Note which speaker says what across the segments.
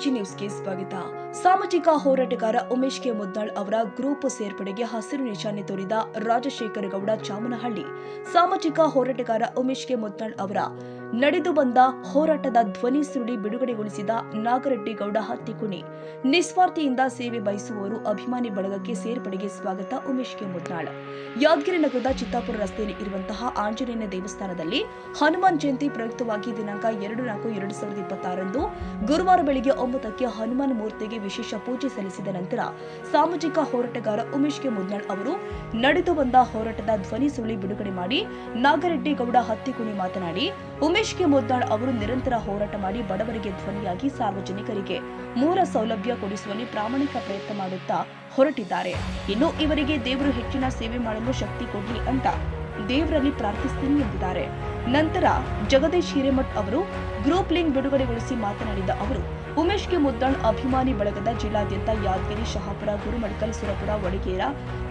Speaker 1: KG ನ್ಯೂಸ್ಗೆ ಸ್ವಾಗತ. ಸಾಮಾಜಿಕ ಹೋರಾಟಗಾರ ಉಮೇಶ್ ಕೆ ಮುದ್ನಾಳ್ ಅವರ ಗ್ರೂಪ್ ಸೇರ್ಪಡೆಗೆ ಹಸಿರು ನಿಶಾನೆ ತೋರಿದ ರಾಜಶೇಖರ ಗೌಡ ಚಾಮನಹಳ್ಳಿ. ಸಾಮಾಜಿಕ ಹೋರಾಟಗಾರ ಉಮೇಶ್ ಕೆ ಮುದ್ನಾಳ್ ಅವರ ನಡೆದು ಬಂದ ಹೋರಾಟದ ಧ್ವನಿ ಸುರುಳಿ ಬಿಡುಗಡೆಗೊಳಿಸಿದ ನಾಗರೆಡ್ಡಿ ಗೌಡ ಹತ್ತಿಕುಣಿ. ನಿಸ್ವಾರ್ಥಿಯಿಂದ ಸೇವೆ ಬಯಸುವವರು ಅಭಿಮಾನಿ ಬಳಗಕ್ಕೆ ಸೇರ್ಪಡೆಗೆ ಸ್ವಾಗತ. ಉಮೇಶ್ ಕೆ ಮುದ್ನಾಳ್ ಯಾದಗಿರಿ ನಗರದ ಚಿತ್ತಾಪುರ ರಸ್ತೆಯಲ್ಲಿ ಇರುವಂತಹ ಆಂಜನೇಯನ ದೇವಸ್ಥಾನದಲ್ಲಿ ಹನುಮಾನ್ ಜಯಂತಿ ಪ್ರಯುಕ್ತವಾಗಿ ದಿನಾಂಕ 2/4/2026 ಗುರುವಾರ ಬೆಳಗ್ಗೆ 9ಕ್ಕೆ ಹನುಮಾನ್ ಮೂರ್ತಿಗೆ ವಿಶೇಷ ಪೂಜೆ ಸಲ್ಲಿಸಿದ ನಂತರ ಸಾಮಾಜಿಕ ಹೋರಾಟಗಾರ ಉಮೇಶ್ ಕೆ ಮುದ್ನಾಳ್ ಅವರು ನಡೆದು ಬಂದ ಹೋರಾಟದ ಧ್ವನಿ ಸುರುಳಿ ಬಿಡುಗಡೆ ಮಾಡಿ ನಾಗರೆಡ್ಡಿ ಗೌಡ ಹತ್ತಿಕುಣಿ ಮಾತನಾಡಿ, ಉಮೇಶ್ ಕೆ ಮುದ್ನಾಳ್ ಅವರು ನಿರಂತರ ಹೋರಾಟ ಮಾಡಿ ಬಡವರಿಗೆ ಧ್ವನಿಯಾಗಿ ಸಾರ್ವಜನಿಕರಿಗೆ ಮೂಲ ಸೌಲಭ್ಯ ಕೊಡಿಸುವಲ್ಲಿ ಪ್ರಾಮಾಣಿಕ ಪ್ರಯತ್ನ ಮಾಡುತ್ತಾ ಹೊರಟಿದ್ದಾರೆ. ಇನ್ನು ಇವರಿಗೆ ದೇವರು ಹೆಚ್ಚಿನ ಸೇವೆ ಮಾಡಲು ಶಕ್ತಿ ಕೊಡ್ಲಿ ಅಂತ ದೇವರಲ್ಲಿ ಪ್ರಾರ್ಥಿಸ್ತೀನಿ ಎಂದಿದ್ದಾರೆ. ನಂತರ ಜಗದೀಶ್ ಹಿರೇಮಠ್ ಅವರು ಗ್ರೂಪ್ ಲಿಂಕ್ ಬಿಡುಗಡೆಗೊಳಿಸಿ ಮಾತನಾಡಿದ ಅವರು, ಉಮೇಶ್ ಕೆ ಮುದ್ನಾಳ್ ಅಭಿಮಾನಿ ಬಳಗದ ಜಿಲ್ಲಾದ್ಯಂತ ಯಾದಗಿರಿ, ಶಹಾಪುರ, ಗುರುಮಡ್ಕಲ್, ಸುರಪುರ, ವಡಗೇರ,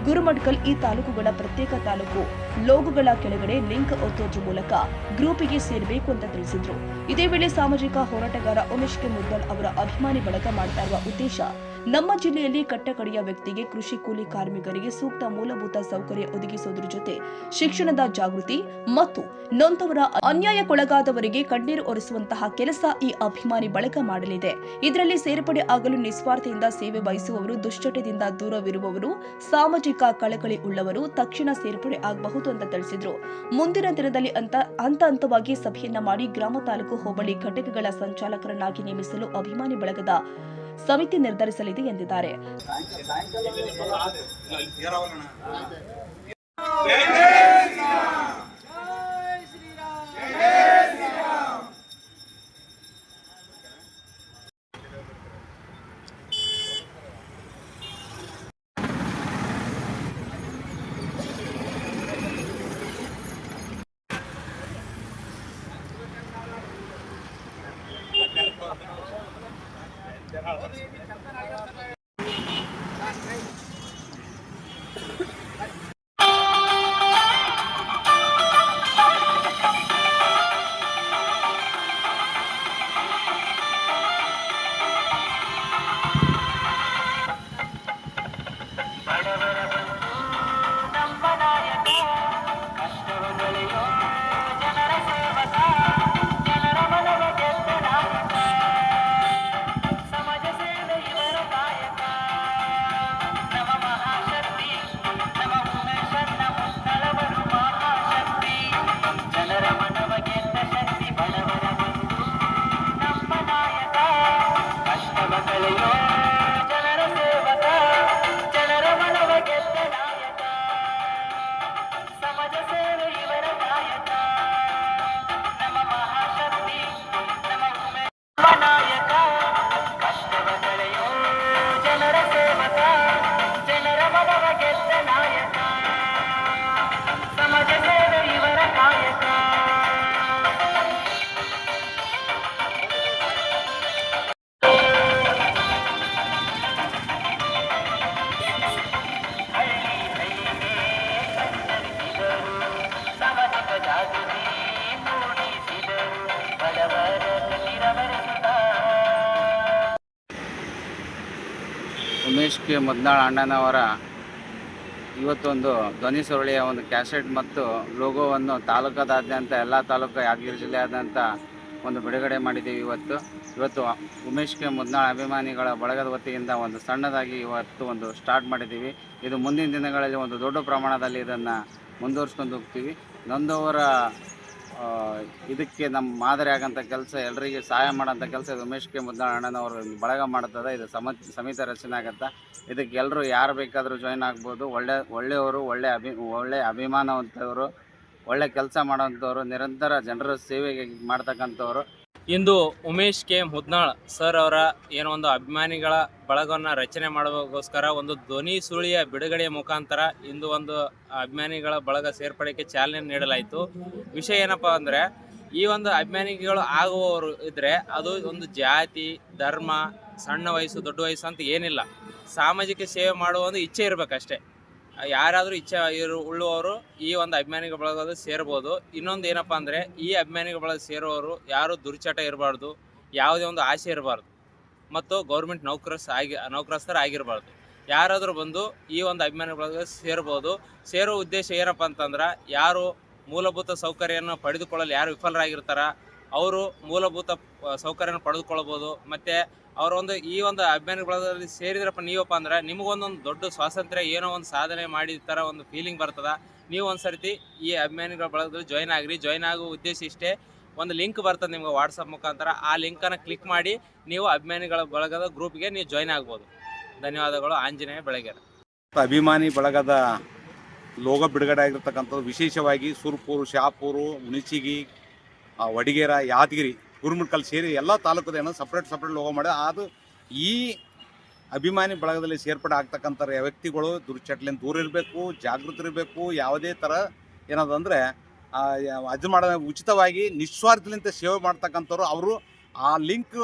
Speaker 1: ಗುರುಮಡ್ಕಲ್ ಈ ತಾಲೂಕುಗಳ ಪ್ರತ್ಯೇಕ ತಾಲೂಕು ಲೋಗೋಗಳ ಕೆಳಗಡೆ ಲಿಂಕ್ ಒತ್ತೋದ್ರ ಮೂಲಕ ಗ್ರೂಪಿಗೆ ಸೇರಬೇಕು ಅಂತ ತಿಳಿಸಿದ್ರು. ಇದೇ ವೇಳೆ ಸಾಮಾಜಿಕ ಹೋರಾಟಗಾರ ಉಮೇಶ್ ಕೆ ಮುದ್ನಾಳ್ ಅವರ ಅಭಿಮಾನಿ ಬಳಗ ಮಾಡ್ತಾ ಇರುವ ಉದ್ದೇಶ, ನಮ್ಮ ಜಿಲ್ಲೆಯಲ್ಲಿ ಕಟ್ಟಕಡೆಯ ವ್ಯಕ್ತಿಗೆ, ಕೃಷಿ ಕೂಲಿ ಕಾರ್ಮಿಕರಿಗೆ ಸೂಕ್ತ ಮೂಲಭೂತ ಸೌಕರ್ಯ ಒದಗಿಸುವುದರ ಜೊತೆ ಶಿಕ್ಷಣದ ಜಾಗೃತಿ ಮತ್ತು ನೊಂದವರ ಅನ್ಯಾಯಕ್ಕೊಳಗಾದವರಿಗೆ ಕಣ್ಣೀರು ಒರೆಸುವಂತಹ ಕೆಲಸ ಈ ಅಭಿಮಾನಿ ಬಳಗ ಮಾಡಲಿದೆ. ಇದರಲ್ಲಿ ಸೇರ್ಪಡೆ ಆಗಲು ನಿಸ್ವಾರ್ಥದಿಂದ ಸೇವೆ ಬಯಸುವವರು, ದುಶ್ಚಟದಿಂದ ದೂರವಿರುವವರು, ಸಾಮಾಜಿಕ ಕಳಕಳಿ ಉಳ್ಳವರು ತಕ್ಷಣ ಸೇರ್ಪಡೆ ಆಗಬಹುದು ಅಂತ ತಿಳಿಸಿದ್ರು. ಮುಂದಿನ ದಿನದಲ್ಲಿ ಹಂತವಾಗಿ ಸಭೆಯನ್ನ ಮಾಡಿ ಗ್ರಾಮ, ತಾಲೂಕು, ಹೋಬಳಿ ಘಟಕಗಳ ಸಂಚಾಲಕರನ್ನಾಗಿ ನೇಮಿಸಲು ಅಭಿಮಾನಿ ಬಳಗದ ಸಮಿತಿ ನಿರ್ಧರಿಸಲಿದೆ ಎಂದಿದ್ದಾರೆ.
Speaker 2: ಉಮೇಶ್ ಕೆ ಮುದ್ನಾಳ್ ಅಣ್ಣನವರ ಇವತ್ತೊಂದು ಧ್ವನಿ ಸುರುಳಿಯ ಒಂದು ಕ್ಯಾಸೆಟ್ ಮತ್ತು ಲೋಗೋವನ್ನು ತಾಲೂಕಾದಾದ್ಯಂತ ಎಲ್ಲ ತಾಲೂಕು ಯಾದಗಿರಿ ಜಿಲ್ಲೆಯಾದ್ಯಂತ ಒಂದು ಬಿಡುಗಡೆ ಮಾಡಿದ್ದೀವಿ. ಇವತ್ತು ಉಮೇಶ್ ಕೆ ಮುದ್ನಾಳ್ ಅಭಿಮಾನಿಗಳ ಬಳಗದ ವತಿಯಿಂದ ಒಂದು ಸಣ್ಣದಾಗಿ ಇವತ್ತು ಒಂದು ಸ್ಟಾರ್ಟ್ ಮಾಡಿದ್ದೀವಿ. ಇದು ಮುಂದಿನ ದಿನಗಳಲ್ಲಿ ಒಂದು ದೊಡ್ಡ ಪ್ರಮಾಣದಲ್ಲಿ ಇದನ್ನು ಮುಂದುವರಿಸ್ಕೊಂಡು ಹೋಗ್ತೀವಿ. ನೊಂದವರ ಇದಕ್ಕೆ ನಮ್ಮ ಮಾದರಿ ಆಗೋಂಥ ಕೆಲಸ, ಎಲ್ಲರಿಗೆ ಸಹಾಯ ಮಾಡೋಂಥ ಕೆಲಸ ಇದು ಉಮೇಶ್ ಕೆ ಮುದ್ನಾಳ್ ಅಣ್ಣನವರು ಬಳಗ ಮಾಡ್ತದೆ. ಇದು ಸಮಿತಿ ರಚನೆ ಆಗುತ್ತೆ. ಇದಕ್ಕೆ ಎಲ್ಲರೂ ಯಾರು ಬೇಕಾದರೂ ಜಾಯ್ನ್ ಆಗ್ಬೋದು. ಒಳ್ಳೆಯವರು, ಒಳ್ಳೆ ಅಭಿಮಾನವಂತವರು, ಒಳ್ಳೆ ಕೆಲಸ ಮಾಡೋವಂಥವ್ರು, ನಿರಂತರ ಜನರ ಸೇವೆಗೆ ಮಾಡ್ತಕ್ಕಂಥವ್ರು.
Speaker 3: ಇಂದು ಉಮೇಶ್ ಕೆ ಮುದ್ನಾಳ್ ಸರ್ ಅವರ ಏನೋ ಒಂದು ಅಭಿಮಾನಿಗಳ ಬಳಗವನ್ನು ರಚನೆ ಮಾಡೋಕ್ಕೋಸ್ಕರ ಒಂದು ಧ್ವನಿ ಸುರುಳಿಯ ಬಿಡುಗಡೆಯ ಮುಖಾಂತರ ಇಂದು ಒಂದು ಅಭಿಮಾನಿಗಳ ಬಳಗ ಸೇರ್ಪಡೆಗೆ ಚಾಲನೆ ನೀಡಲಾಯಿತು. ವಿಷಯ ಏನಪ್ಪ ಅಂದರೆ, ಈ ಒಂದು ಅಭಿಮಾನಿಗಳು ಆಗುವವರು ಇದ್ದರೆ ಅದು ಒಂದು ಜಾತಿ, ಧರ್ಮ, ಸಣ್ಣ ವಯಸ್ಸು, ದೊಡ್ಡ ವಯಸ್ಸು ಅಂತ ಏನಿಲ್ಲ. ಸಾಮಾಜಿಕ ಸೇವೆ ಮಾಡುವ ಒಂದು ಇಚ್ಛೆ ಇರಬೇಕಷ್ಟೇ. ಯಾರಾದರೂ ಇಚ್ಛೆ ಉಳ್ಳುವವರು ಈ ಒಂದು ಅಭಿಮಾನಿಗಳ ಬಳಗದ ಸೇರ್ಬೋದು. ಇನ್ನೊಂದು ಏನಪ್ಪ ಅಂದರೆ, ಈ ಅಭಿಮಾನಿಗಳ ಬಳಗ ಸೇರುವವರು ಯಾರು ದುರ್ಚಟ ಇರಬಾರ್ದು, ಯಾವುದೇ ಒಂದು ಆಸೆ ಇರಬಾರ್ದು. ಮತ್ತು ಗೌರ್ಮೆಂಟ್ ನೌಕರಸ್ಥರಾಗಿರಬಾರ್ದು. ಯಾರಾದರೂ ಬಂದು ಈ ಒಂದು ಅಭಿಮಾನಿ ಬಳಗ ಸೇರ್ಬೋದು. ಸೇರೋ ಉದ್ದೇಶ ಏನಪ್ಪ ಅಂತಂದ್ರೆ, ಯಾರು ಮೂಲಭೂತ ಸೌಕರ್ಯವನ್ನು ಪಡೆದುಕೊಳ್ಳಲು ಯಾರು ವಿಫಲರಾಗಿರ್ತಾರ ಅವರು ಮೂಲಭೂತ ಸೌಕರ್ಯನ ಪಡೆದುಕೊಳ್ಬೋದು. ಮತ್ತು ಅವರೊಂದು ಈ ಒಂದು ಅಭಿಮಾನಿ ಬಳಗದಲ್ಲಿ ಸೇರಿದ್ರಪ್ಪ ನೀವಪ್ಪ ಅಂದ್ರೆ ನಿಮಗೊಂದೊಂದು ದೊಡ್ಡ ಸ್ವಾತಂತ್ರ್ಯ, ಏನೋ ಒಂದು ಸಾಧನೆ ಮಾಡಿದ ಥರ ಒಂದು ಫೀಲಿಂಗ್ ಬರ್ತದೆ. ನೀವು ಒಂದು ಸರ್ತಿ ಈ ಅಭಿಮಾನಿಗಳ ಬಳಗದಲ್ಲಿ ಜಾಯ್ನ್ ಆಗಿರಿ. ಜಾಯ್ನ್ ಆಗೋ ಉದ್ದೇಶ ಇಷ್ಟೇ, ಒಂದು ಲಿಂಕ್ ಬರ್ತದೆ ನಿಮ್ಗೆ ವಾಟ್ಸಪ್ ಮುಖಾಂತರ. ಆ ಲಿಂಕನ್ನು ಕ್ಲಿಕ್ ಮಾಡಿ ನೀವು ಅಭಿಮಾನಿಗಳ ಬಳಗದ ಗ್ರೂಪ್ಗೆ ನೀವು ಜಾಯ್ನ್ ಆಗ್ಬೋದು. ಧನ್ಯವಾದಗಳು. ಆಂಜನೇಯ ಬೆಳಗೆರೆ.
Speaker 4: ಅಭಿಮಾನಿ ಬಳಗದ ಲೋಗೋ ಬಿಡುಗಡೆ ಆಗಿರ್ತಕ್ಕಂಥದ್ದು ವಿಶೇಷವಾಗಿ ಸುರ್ಪುರು, ಶಹಾಪುರ, ಹುಣಸಗಿ, ವಡಿಗೇರ, ಯಾದಗಿರಿ, ಗುರುಮುಟ್ಕಲ್ ಸೇರಿ ಎಲ್ಲ ತಾಲೂಕದೇನೋ ಸಪ್ರೇಟ್ ಲೋಗೋ ಮಾಡಿ ಅದು ಈ ಅಭಿಮಾನಿ ಬಳಗದಲ್ಲಿ ಸೇರ್ಪಡೆ ಆಗ್ತಕ್ಕಂಥ ವ್ಯಕ್ತಿಗಳು ದುರ್ಚಟಲಿಂದ ದೂರ ಇರಬೇಕು, ಜಾಗೃತಿ ಇರಬೇಕು. ಯಾವುದೇ ಥರ ಏನದಂದರೆ ಅದು ಉಚಿತವಾಗಿ ನಿಸ್ವಾರ್ಥಲಿಂದ ಸೇವೆ ಮಾಡ್ತಕ್ಕಂಥವ್ರು ಅವರು ಆ ಲಿಂಕ್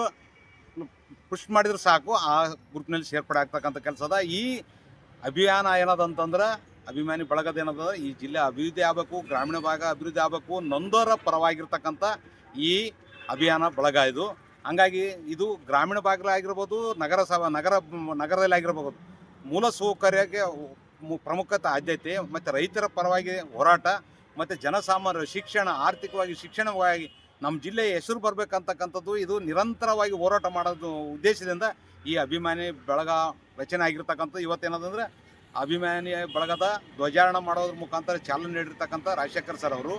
Speaker 4: ಪುಷ್ ಮಾಡಿದ್ರೆ ಸಾಕು, ಆ ಗ್ರೂಪ್ನಲ್ಲಿ ಸೇರ್ಪಡೆ ಆಗ್ತಕ್ಕಂಥ ಕೆಲಸದ ಈ ಅಭಿಯಾನ ಏನದಂತಂದ್ರೆ ಅಭಿಮಾನಿ ಬಳಗದ ಏನದ ಈ ಜಿಲ್ಲೆ ಅಭಿವೃದ್ಧಿ ಆಗಬೇಕು, ಗ್ರಾಮೀಣ ಭಾಗ ಅಭಿವೃದ್ಧಿ ಆಗಬೇಕು, ನೊಂದೋರ ಪರವಾಗಿರ್ತಕ್ಕಂಥ ಈ ಅಭಿಯಾನ ಬಳಗ ಇದು. ಹಂಗಾಗಿ ಇದು ಗ್ರಾಮೀಣ ಭಾಗದಲ್ಲಾಗಿರ್ಬೋದು, ನಗರದಲ್ಲಿ ಆಗಿರ್ಬೋದು, ಮೂಲ ಸೌಕರ್ಯಕ್ಕೆ ಪ್ರಮುಖತೆ ಆದ್ಯತೆ ಮತ್ತು ರೈತರ ಪರವಾಗಿ ಹೋರಾಟ ಮತ್ತು ಜನಸಾಮಾನ್ಯರ ಶಿಕ್ಷಣ, ಆರ್ಥಿಕವಾಗಿ ಶಿಕ್ಷಣವಾಗಿ ನಮ್ಮ ಜಿಲ್ಲೆಯ ಹೆಸರು ಬರಬೇಕಂತಕ್ಕಂಥದ್ದು ಇದು ನಿರಂತರವಾಗಿ ಹೋರಾಟ ಮಾಡೋದು ಉದ್ದೇಶದಿಂದ ಈ ಅಭಿಮಾನಿ ಬಳಗ ರಚನೆ ಆಗಿರ್ತಕ್ಕಂಥದ್ದು. ಇವತ್ತೇನದಂದರೆ ಅಭಿಮಾನಿ ಬಳಗದ ಧ್ವಜಾರೋಹಣ ಮಾಡೋದ್ರ ಮುಖಾಂತರ ಚಾಲನೆ ನೀಡಿರ್ತಕ್ಕಂಥ ರಾಜಶೇಖರ್ ಸರ್ ಅವರು.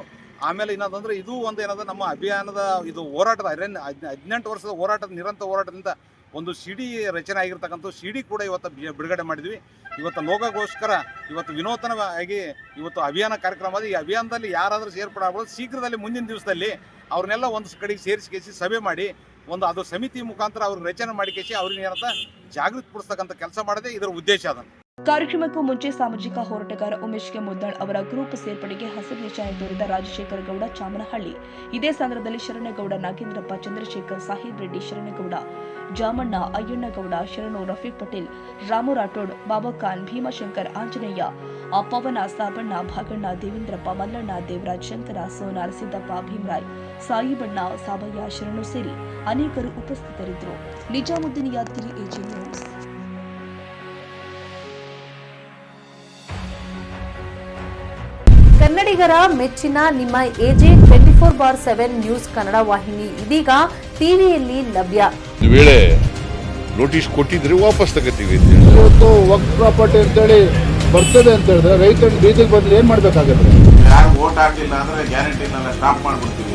Speaker 4: ಆಮೇಲೆ ಏನದಂದರೆ ಇದು ಒಂದು ಏನದ ನಮ್ಮ ಅಭಿಯಾನದ ಇದು ಹೋರಾಟದ 18 ವರ್ಷದ ಹೋರಾಟದ ನಿರಂತರ ಹೋರಾಟದಿಂದ ಒಂದು CD ರಚನೆ ಆಗಿರ್ತಕ್ಕಂಥ CD ಕೂಡ ಇವತ್ತು ಬಿಡುಗಡೆ ಮಾಡಿದ್ವಿ. ಇವತ್ತು ಲೋಗೋಗೋಸ್ಕರ ಇವತ್ತು ವಿನೂತನವಾಗಿ ಇವತ್ತು ಅಭಿಯಾನ ಕಾರ್ಯಕ್ರಮ. ಈ ಅಭಿಯಾನದಲ್ಲಿ ಯಾರಾದರೂ ಸೇರ್ಪಡೆ ಆಗ್ಬೋದು. ಶೀಘ್ರದಲ್ಲಿ ಮುಂದಿನ ದಿವಸದಲ್ಲಿ ಅವ್ರನ್ನೆಲ್ಲ ಒಂದು ಕಡೆಗೆ ಸೇರಿಸಿ ಸಭೆ ಮಾಡಿ ಒಂದು ಅದು ಸಮಿತಿ ಮುಖಾಂತರ ಅವ್ರಿಗೆ ರಚನೆ ಮಾಡಿಕೇಸಿ ಅವ್ರಿಗೆ ಏನಂತ ಜಾಗೃತಿ ಪಡಿಸ್ತಕ್ಕಂಥ ಕೆಲಸ ಮಾಡೋದೇ ಇದರ ಉದ್ದೇಶ ಅದ.
Speaker 1: ಕಾರ್ಯಕ್ರಮಕ್ಕೂ ಮುಂಚೆ ಸಾಮಾಜಿಕ ಹೋರಾಟಗಾರ ಉಮೇಶ್ ಕೆ ಮುದ್ನಾಳ್ ಅವರ ಗ್ರೂಪ್ ಸೇರ್ಪಡೆಗೆ ಹಸಿರು ನಿಶಾನೆ ತೋರಿದ ರಾಜಶೇಖರ ಗೌಡ ಚಾಮನಹಳ್ಳಿ. ಇದೇ ಸಂದರ್ಭದಲ್ಲಿ ಶರಣಗೌಡ, ನಾಗೇಂದ್ರಪ್ಪ, ಚಂದ್ರಶೇಖರ್, ಸಾಹೇಬ್ ರೆಡ್ಡಿ, ಶರಣಗೌಡ, ಜಾಮಣ್ಣ, ಅಯ್ಯಣ್ಣಗೌಡ, ಶರಣು, ರಫೀಕ್ ಪಟೇಲ್, ರಾಮು ರಾಠೋಡ್, ಬಾಬಾ ಖಾನ್, ಭೀಮಶಂಕರ್, ಆಂಜನೇಯ, ಪವನ, ಸಾಬಣ್ಣ, ಭಾಗಣ್ಣ, ದೇವೇಂದ್ರಪ್ಪ, ಮಲ್ಲಣ್ಣ, ದೇವರಾಜ್, ಶಂಕರ, ಸೋನಾರ್, ಸಿದ್ದಪ್ಪ, ಭೀಮರಾಯ್, ಸಾಯಿಬಣ್ಣ, ಸಾಬಯ್ಯ, ಶರಣು ಸೇರಿ ಅನೇಕರು ಉಪಸ್ಥಿತರಿದ್ದರು. Nizamuddin Yadagiri, AG news.
Speaker 5: ಕನ್ನಡಿಗರ ಮೆಚ್ಚಿನ ನಿಮ್ಮ AG 24/7 ನ್ಯೂಸ್ ಕನ್ನಡ ವಾಹಿನಿ ಇದೀಗ ಟಿವಿಯಲ್ಲಿ ಲಭ್ಯ.
Speaker 6: ಒಂದು ವೇಳೆ ನೋಟಿಸ್ ಕೊಟ್ಟಿದ್ರೆ ವಾಪಸ್ ತಗೋತೀವಿ.
Speaker 7: ಇವತ್ತು ವಕ್ಫ್ ಪ್ರಾಪರ್ಟಿ ಅಂತೇಳಿ ಬರ್ತದೆ ಅಂತ ಹೇಳಿದ್ರೆ ರೈತರ ಬೀದಿಗೆ ಬಂದ್ರೆ ಏನ್ ಮಾಡ್ಬೇಕಾಗತ್ತೆ?
Speaker 6: ಯಾರು ವೋಟ್ ಹಾಕಲಿಲ್ಲ ಅಂದ್ರೆ ಗ್ಯಾರಂಟಿನೆಲ್ಲ ಸ್ಟಾಪ್ ಮಾಡ್ಬಿಡ್ತೀವಿ.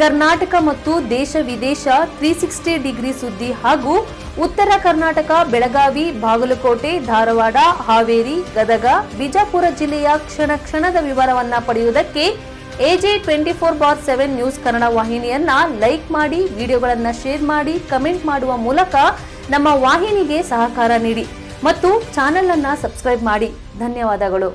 Speaker 5: ಕರ್ನಾಟಕ ಮತ್ತು ದೇಶ ವಿದೇಶ 360 ಡಿಗ್ರಿ ಸುದ್ದಿ ಹಾಗೂ ಉತ್ತರ ಕರ್ನಾಟಕ, ಬೆಳಗಾವಿ, ಬಾಗಲಕೋಟೆ, ಧಾರವಾಡ, ಹಾವೇರಿ, ಗದಗ, ಬಿಜಾಪುರ ಜಿಲ್ಲೆಯ ಕ್ಷಣದ ವಿವರವನ್ನ ಪಡೆಯುವುದಕ್ಕೆ AG 24/7 ನ್ಯೂಸ್ ಕನ್ನಡ ವಾಹಿನಿಯನ್ನ ಲೈಕ್ ಮಾಡಿ, ವಿಡಿಯೋಗಳನ್ನ ಶೇರ್ ಮಾಡಿ, ಕಮೆಂಟ್ ಮಾಡುವ ಮೂಲಕ ನಮ್ಮ ವಾಹಿನಿಗೆ ಸಹಕಾರ ನೀಡಿ ಮತ್ತು ಚಾನೆಲ್ ಅನ್ನ ಸಬ್ಸ್ಕ್ರೈಬ್ ಮಾಡಿ. ಧನ್ಯವಾದಗಳು.